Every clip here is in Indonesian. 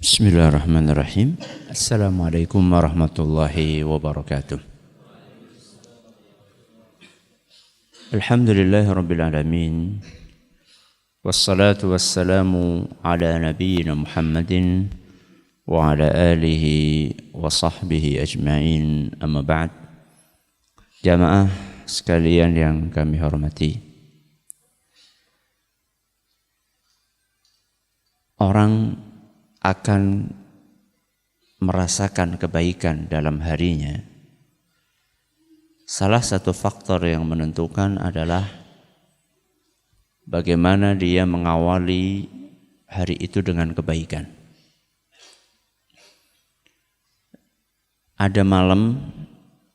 Bismillahirrahmanirrahim. Assalamualaikum warahmatullahi wabarakatuh. Alhamdulillahi rabbil alamin. Wassalatu wassalamu ala nabiyyina Muhammadin wa ala alihi wa sahbihi ajma'in. Amma ba'd. Jamaah sekalian yang kami hormati. Orang akan merasakan kebaikan dalam harinya. Salah satu faktor yang menentukan adalah bagaimana dia mengawali hari itu dengan kebaikan. Ada malam,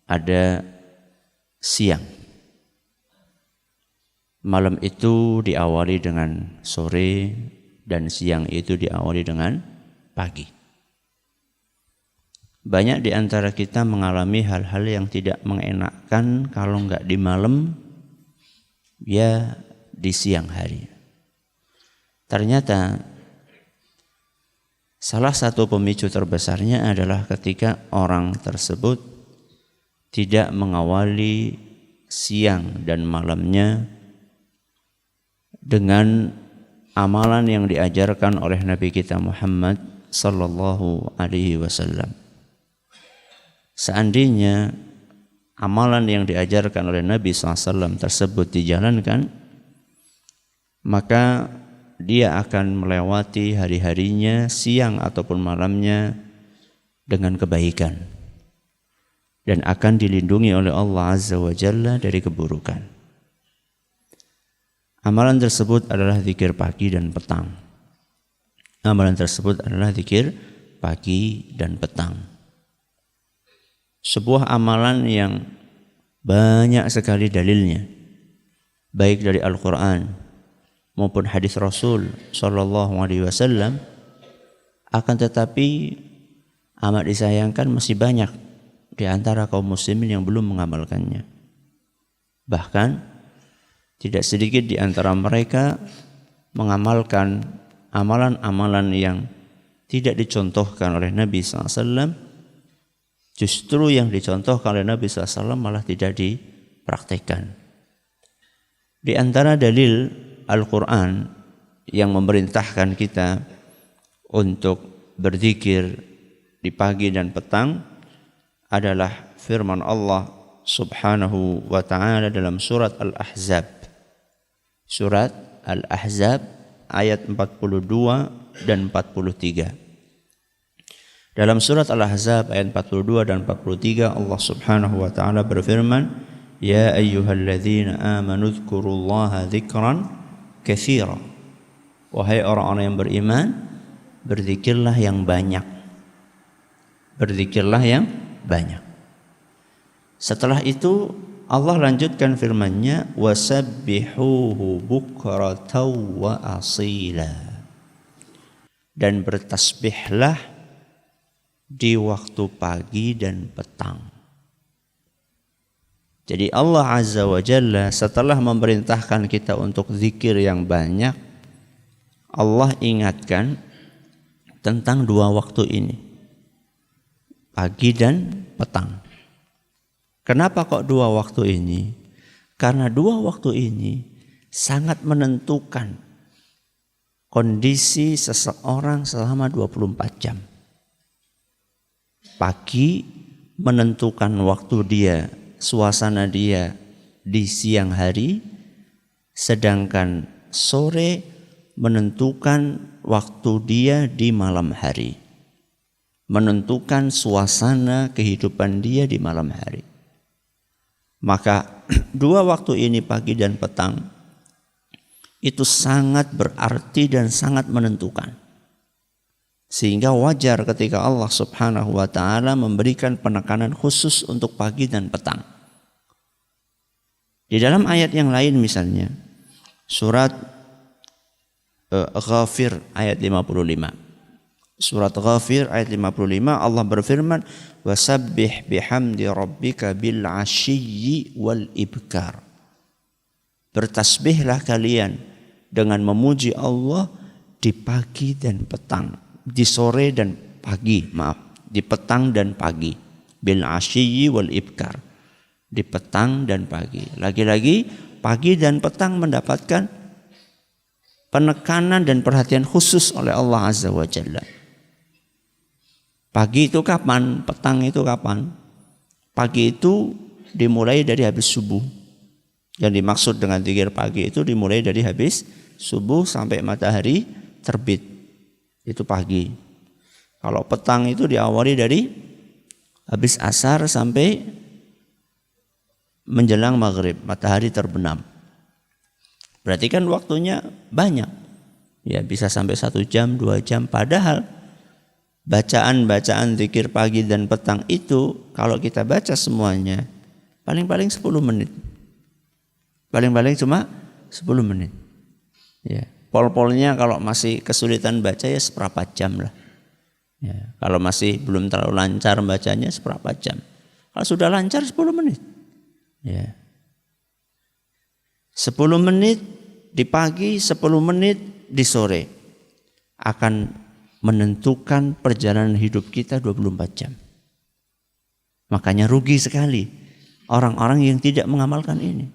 ada siang. Malam itu diawali dengan sore dan siang itu diawali dengan pagi. Banyak di antara kita mengalami hal-hal yang tidak mengenakkan kalau enggak di malam, ya di siang hari. Ternyata salah satu pemicu terbesarnya adalah ketika orang tersebut tidak mengawali siang dan malamnya dengan amalan yang diajarkan oleh Nabi kita Muhammad sallallahu alaihi wasallam. Seandainya amalan yang diajarkan oleh Nabi SAW tersebut dijalankan, maka dia akan melewati hari-harinya, siang ataupun malamnya dengan kebaikan dan akan dilindungi oleh Allah Azza wa Jalla dari keburukan. Amalan tersebut adalah zikir pagi dan petang. Amalan tersebut adalah zikir pagi dan petang. Sebuah amalan yang banyak sekali dalilnya, baik dari Al-Quran maupun hadis Rasul sallallahu alaihi wasallam, akan tetapi amat disayangkan masih banyak di antara kaum muslimin yang belum mengamalkannya. Bahkan tidak sedikit di antara mereka mengamalkan amalan-amalan yang tidak dicontohkan oleh Nabi SAW, justru yang dicontohkan oleh Nabi SAW malah tidak dipraktekkan. Di antara dalil Al-Quran yang memerintahkan kita untuk berzikir di pagi dan petang adalah firman Allah Subhanahu wa ta'ala dalam surat Al-Ahzab. Surat Al-Ahzab ayat 42 dan 43. Dalam surat Al-Ahzab ayat 42 dan 43 Allah Subhanahu wa taala berfirman, "Ya ayyuhalladzina amanu dzkurullaha dzikran katsira." Wahai orang-orang yang beriman, berzikirlah yang banyak. Berzikirlah yang banyak. Setelah itu Allah lanjutkan firman-Nya, wasabbihuhu bukratan wa asila. Dan bertasbihlah di waktu pagi dan petang. Jadi Allah Azza wa Jalla setelah memerintahkan kita untuk zikir yang banyak, Allah ingatkan tentang dua waktu ini, pagi dan petang. Kenapa kok dua waktu ini? Karena dua waktu ini sangat menentukan kondisi seseorang selama 24 jam. Pagi menentukan waktu dia, suasana dia di siang hari, sedangkan sore menentukan waktu dia di malam hari. Menentukan suasana kehidupan dia di malam hari. Maka dua waktu ini, pagi dan petang, itu sangat berarti dan sangat menentukan. Sehingga wajar ketika Allah Subhanahu wa ta'ala memberikan penekanan khusus untuk pagi dan petang. Di dalam ayat yang lain misalnya, surat Ghafir ayat 55. Surat Ghafir ayat 55 Allah berfirman, wasabbih bihamdi rabbika bil ashiyyi wal ibkar. Bertasbihlah kalian dengan memuji Allah di pagi dan petang. di sore dan pagi, di petang dan pagi. Bil asyiyi wal ibkar. Di petang dan pagi. Lagi-lagi pagi dan petang mendapatkan penekanan dan perhatian khusus oleh Allah Azza wa Jalla. Pagi itu kapan? Petang itu kapan? Pagi itu dimulai dari habis subuh. Yang dimaksud dengan zikir pagi itu dimulai dari habis subuh sampai matahari terbit. Itu pagi. Kalau petang itu diawali dari habis asar sampai menjelang maghrib, matahari terbenam. Berarti kan waktunya banyak. Ya bisa sampai 1 jam, 2 jam. Padahal bacaan-bacaan zikir pagi dan petang itu kalau kita baca semuanya paling-paling 10 menit. Paling-paling cuma 10 menit. Ya, pol-polnya kalau masih kesulitan baca ya seberapa jam lah. Ya, kalau masih belum terlalu lancar bacanya seberapa jam. Kalau sudah lancar 10 menit. Ya. 10 menit di pagi, 10 menit di sore akan menentukan perjalanan hidup kita 24 jam. Makanya rugi sekali orang-orang yang tidak mengamalkan ini.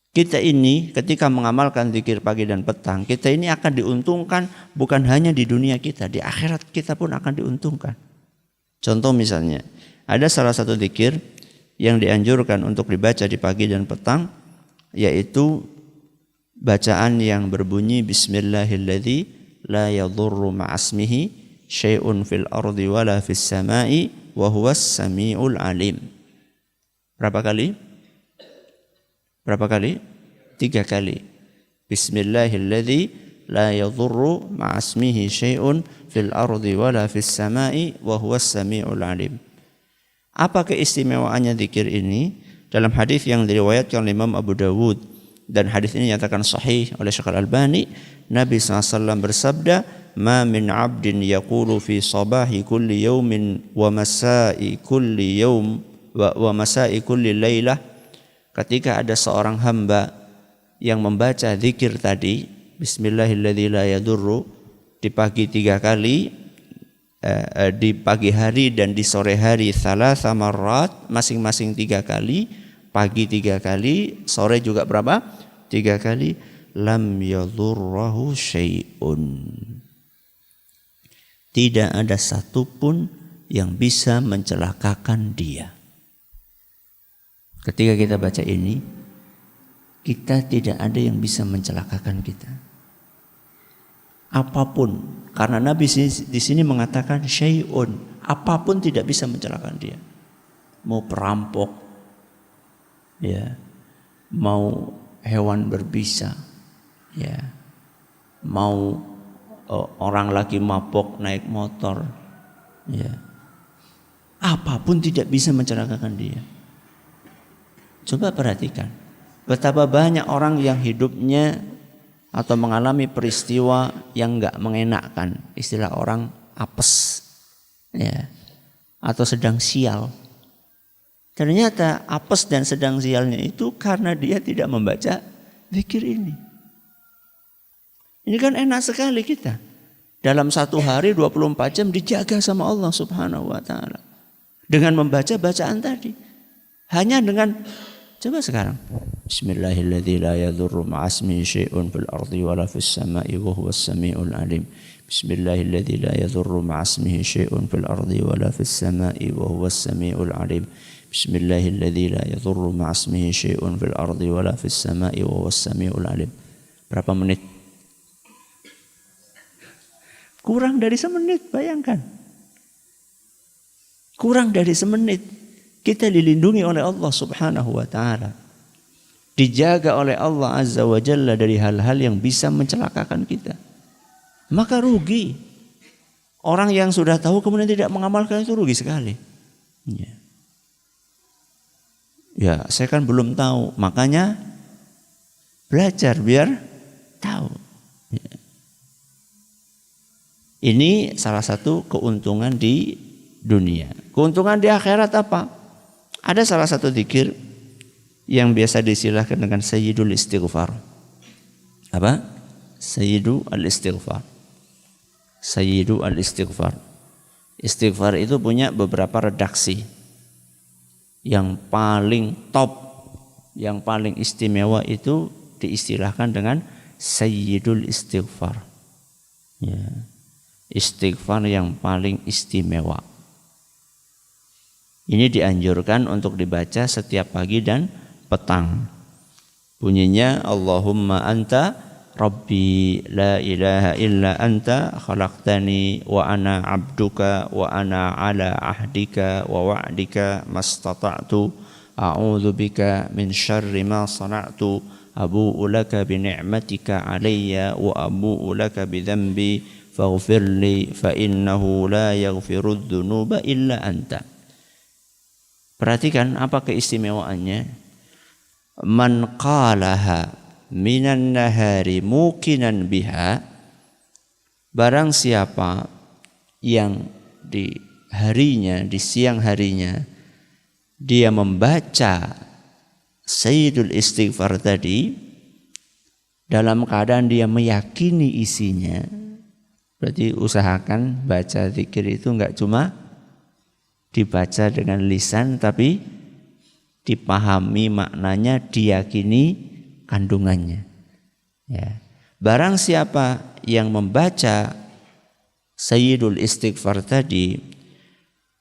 Kita ini ketika mengamalkan zikir pagi dan petang, kita ini akan diuntungkan bukan hanya di dunia kita, di akhirat kita pun akan diuntungkan. Contoh misalnya, ada salah satu zikir yang dianjurkan untuk dibaca di pagi dan petang, yaitu bacaan yang berbunyi Bismillahilladzi la yadhurru ma'asmihi syai'un fil ardi wala fis sama'i wa huwas sami'ul alim. Berapa kali? 3 kali. Bismillahilladzi la yadhurru ma'asmihi syai'un fil ardi wala fis sama'i wa huwas sami'ul alim. Apa keistimewaannya zikir ini? Dalam hadis yang diriwayatkan oleh Imam Abu Dawud dan hadis ini dinyatakan sahih oleh Syekh Al-Albani, Nabi SAW bersabda, "Ma min 'abdin yaqulu fi sabahi kulli yawmin wa masa'i kulli yawm wa masa'i kulli lailah." Ketika ada seorang hamba yang membaca zikir tadi, Bismillahilladzi la yadurru, di pagi 3 kali, di pagi hari dan di sore hari thalatha marrat, masing-masing 3 kali, pagi 3 kali, sore juga berapa? 3 kali. Lam yadurrahu syai'un. Tidak ada satupun yang bisa mencelakakan dia. Ketika kita baca ini, kita tidak ada yang bisa mencelakakan kita. Apapun, karena Nabi di sini mengatakan syai'un, apapun tidak bisa mencelakakan dia. Mau perampok, ya, mau hewan berbisa, ya, mau orang lagi mabok naik motor, ya, apapun tidak bisa mencelakakan dia. Coba perhatikan, betapa banyak orang yang hidupnya atau mengalami peristiwa yang enggak mengenakkan, istilah orang apes, ya, atau sedang sial. Ternyata apes dan sedang sialnya itu karena dia tidak membaca zikir ini. Ini kan enak sekali kita. Dalam 1 hari 24 jam dijaga sama Allah Subhanahu wa taala. Dengan membaca bacaan tadi. Hanya dengan, coba sekarang, Bismillahilladzi la yadhurru ma'asmihi syai'un fil ardi wala fis sama'i wa huwas sami'ul alim. Bismillahilladzi la yadhurru ma'asmihi syai'un fil ardi wala fis sama'i wa huwas sami'ul alim. Bismillahilladzi la yadhurru ma'asmihi syai'un fil ardi wala fis sama'i wa huwas sami'ul alim. Berapa menit? Kurang dari semenit, bayangkan. Kurang dari semenit. Kita dilindungi oleh Allah Subhanahu wa taala. Dijaga oleh Allah Azza wa Jalla dari hal-hal yang bisa mencelakakan kita. Maka rugi. Orang yang sudah tahu kemudian tidak mengamalkan itu rugi sekali. Ya, saya kan belum tahu, makanya belajar biar tahu. Ya. Ini salah satu keuntungan di dunia. Keuntungan di akhirat apa? Ada salah satu zikir yang biasa disilahkan dengan Sayyidul Istighfar. Apa? Sayyidul Istighfar. Sayyidu al-istighfar. Istighfar itu punya beberapa redaksi. Yang paling top, yang paling istimewa itu diistilahkan dengan Sayyidul Istighfar. Ya. Istighfar yang paling istimewa. Ini dianjurkan untuk dibaca setiap pagi dan petang. Bunyinya Allahumma anta Rabbi la ilaha illa anta khalaqtani wa ana abduka wa ana ala ahdika wa wa'dika mastata'tu a'udzu bika min syarri ma sana'tu abu'u laka bi ni'matika alayya wa abu'u laka bi dhanbi faghfir li fa innahu la yaghfirudz dzunuba illa anta. Perhatikan apa keistimewaannya. Man qalaha minan nahari muqinan biha, barang siapa yang di harinya, di siang harinya dia membaca Sayyidul Istighfar tadi dalam keadaan dia meyakini isinya. Berarti usahakan baca zikir itu enggak cuma dibaca dengan lisan tapi dipahami maknanya, diyakini kandungannya. Ya. Barang siapa yang membaca Sayyidul Istighfar tadi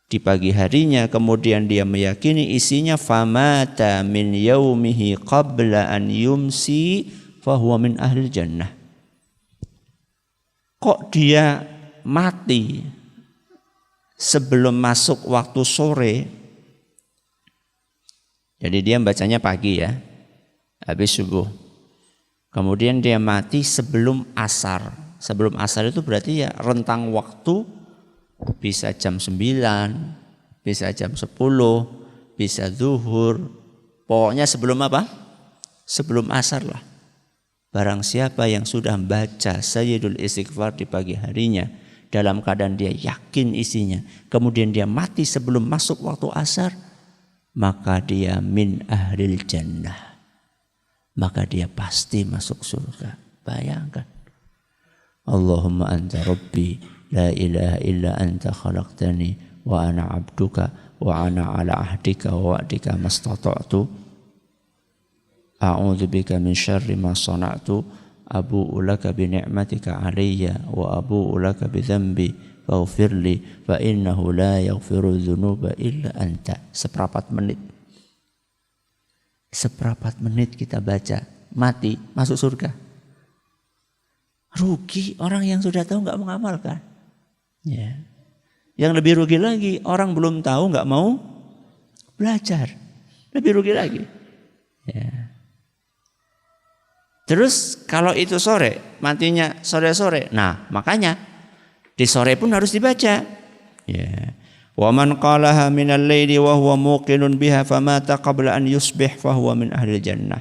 di pagi harinya, kemudian dia meyakini isinya, famata min yaumihi qabla an yumsi fahuwa min ahlil jannah. Kok dia mati sebelum masuk waktu sore? Jadi dia bacanya pagi ya, habis subuh. Kemudian dia mati sebelum asar. Sebelum asar itu berarti ya rentang waktu bisa jam 9, bisa jam 10, bisa zuhur. Pokoknya sebelum apa? Sebelum asar lah. Barang siapa yang sudah baca Sayyidul Istighfar di pagi harinya dalam keadaan dia yakin isinya, kemudian dia mati sebelum masuk waktu asar, maka dia min ahlil jannah. Maka dia pasti masuk surga. Bayangkan. Allahumma anta Rabbi la ilaha illa anta khalaqtani wa ana abduka wa ana ala ahdika wa wa'dika mastata'tu a'udzu bika min syarri ma sana'tu abu'u laka bi ni'matika alayya wa abu'u laka bi dhanbi faghfirli fa innahu la yaghfiru dzunuba illa anta. Seperempat menit kita baca, mati masuk surga. Rugi orang yang sudah tahu nggak mengamalkan. Ya. Yang lebih rugi lagi orang belum tahu nggak mau belajar, lebih rugi lagi. Ya. Terus kalau itu sore, matinya sore-sore. Nah makanya di sore pun harus dibaca. Ya. Wa man qalaha minal laili wa huwa muqinun biha famata qabla an yusbih fahuwa min ahlil jannah.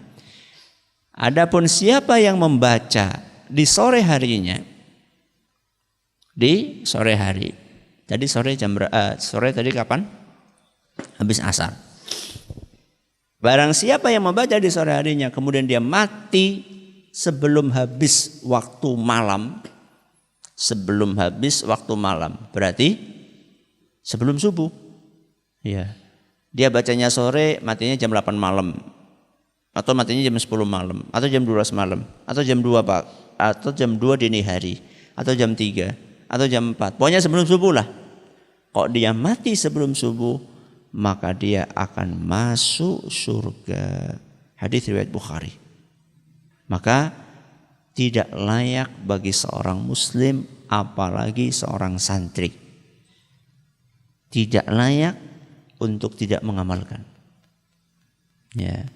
Adapun siapa yang membaca di sore harinya, di sore hari. Jadi sore tadi kapan? Habis asar. Barang siapa yang membaca di sore harinya kemudian dia mati sebelum habis waktu malam. Sebelum habis waktu malam. Berarti sebelum subuh. Ya. Dia bacanya sore, matinya jam 8 malam. Atau matinya jam 10 malam, atau jam 12 malam, atau jam 2 Pak, atau jam 2 dini hari, atau jam 3, atau jam 4. Pokoknya sebelum subuh lah. Kok dia mati sebelum subuh, maka dia akan masuk surga. Hadis riwayat Bukhari. Maka tidak layak bagi seorang muslim, apalagi seorang santri, tidak layak untuk tidak mengamalkan. Ya.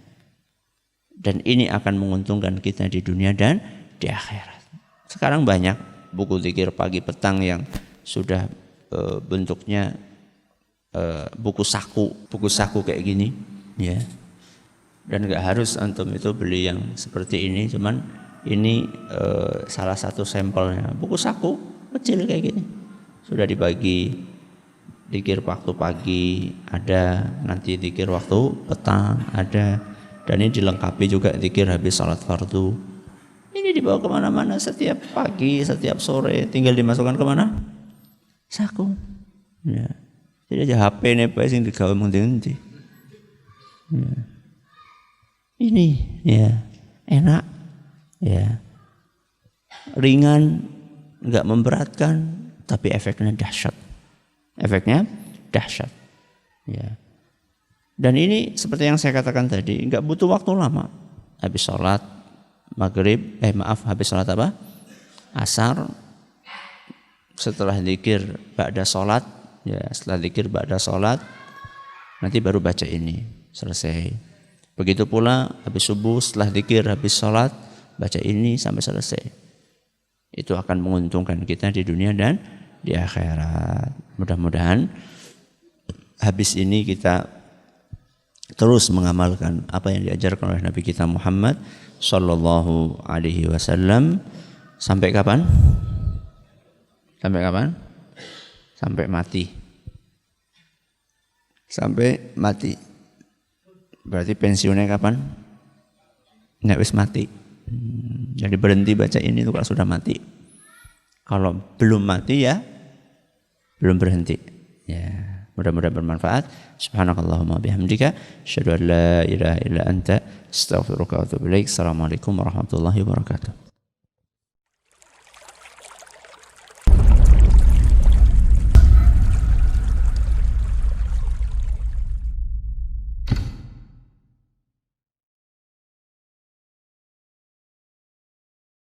Dan ini akan menguntungkan kita di dunia dan di akhirat. Sekarang banyak buku zikir pagi petang yang sudah bentuknya buku saku kayak gini, ya. Dan nggak harus antum itu beli yang seperti ini, cuman ini salah satu sampelnya. Buku saku kecil kayak gini, sudah dibagi zikir waktu pagi ada, nanti zikir waktu petang ada, dan ini dilengkapi juga zikir habis salat fardu. Ini dibawa kemana-mana setiap pagi, setiap sore, tinggal dimasukkan kemana? Saku. Ya. Jadi aja HP nih Pak sing digawe mung-endi. Ya. Ini ya enak, ya ringan, nggak memberatkan, tapi efeknya dahsyat. Efeknya dahsyat. Ya. Dan ini seperti yang saya katakan tadi, nggak butuh waktu lama. Habis sholat maghrib, habis sholat apa? Asar. Setelah zikir ba'da sholat, ya setelah zikir ba'da sholat, nanti baru baca ini, selesai. Begitu pula habis subuh, setelah zikir, habis sholat, baca ini sampai selesai. Itu akan menguntungkan kita di dunia dan di akhirat. Mudah-mudahan habis ini kita terus mengamalkan apa yang diajarkan oleh Nabi kita Muhammad Sallallahu Alaihi Wasallam. Sampai kapan? Sampai kapan? Sampai mati. Sampai mati. Berarti pensiunnya kapan? Nggak wis mati. Jadi berhenti baca ini itu kalau sudah mati. Kalau belum mati ya belum berhenti. Ya. Mudah-mudahan bermanfaat. Subhanakallahumma bihamdika asyhadu an la ilaha illa anta astaghfiruka wa atubu ilaik. Assalamualaikum warahmatullahi wabarakatuh.